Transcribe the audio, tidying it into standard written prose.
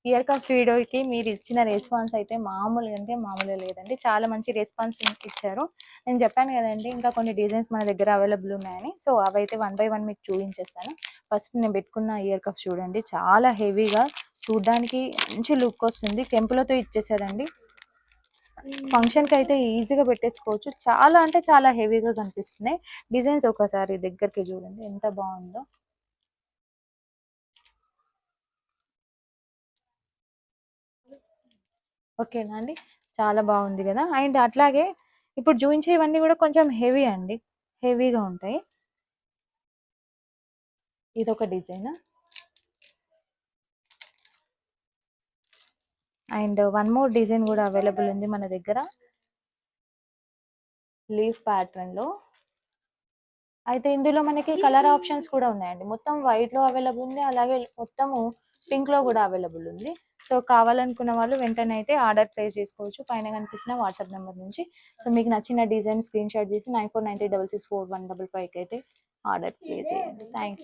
Ear cups వీడియోకి మీరు ఇచ్చిన రెస్పాన్స్ అయితే మామూలుగా అంటే మామూలుగా లేదండి. చాలా మంచి రెస్పాన్స్ ఇచ్చారు. నేను చెప్పాను కదండి ఇంకా కొన్ని డిజైన్స్ మన దగ్గర అవైలబుల్ ఉన్నాయని. సో అవైతే 1 బై 1 మీకు చూపించేస్తాను. ఫస్ట్ నేను పెట్టుకున్న ఇయర్ కప్స్ చూడండి, చాలా హెవీగా చూడ్డానికి మంచి లుక్ వస్తుంది. కెంపులతో ఇచ్చేసాడండి. ఫంక్షన్కి అయితే ఈజీగా పెట్టేసుకోవచ్చు. చాలా అంటే చాలా హెవీగా కనిపిస్తున్నాయి డిజైన్స్. ఒకసారి దగ్గరికి చూడండి ఎంత బాగుందో. ఓకేనా అండి, చాలా బాగుంది కదా. అండ్ అట్లాగే ఇప్పుడు చూపించేవన్నీ కూడా కొంచెం హెవీ అండి, హెవీగా ఉంటాయి. ఇదొక design. And one more design కూడా అవైలబుల్ ఉంది మన దగ్గర, లీఫ్ ప్యాటర్న్ లో. అయితే ఇందులో మనకి కలర్ ఆప్షన్స్ కూడా ఉన్నాయండి. మొత్తం వైట్ లో అవైలబుల్ ఉంది, అలాగే మొత్తము పింక్ లో కూడా అవైలబుల్ ఉంది. సో కావాలనుకున్న వాళ్ళు వెంటనే అయితే ఆర్డర్ ప్లేస్ చేసుకోవచ్చు పైన కనిపిస్తున్న వాట్సాప్ నెంబర్ నుంచి. సో మీకు నచ్చిన డిజైన్ స్క్రీన్ షాట్ చేసి 9493664155 అయితే ఆర్డర్ ప్లేస్ చేయండి. Thank you.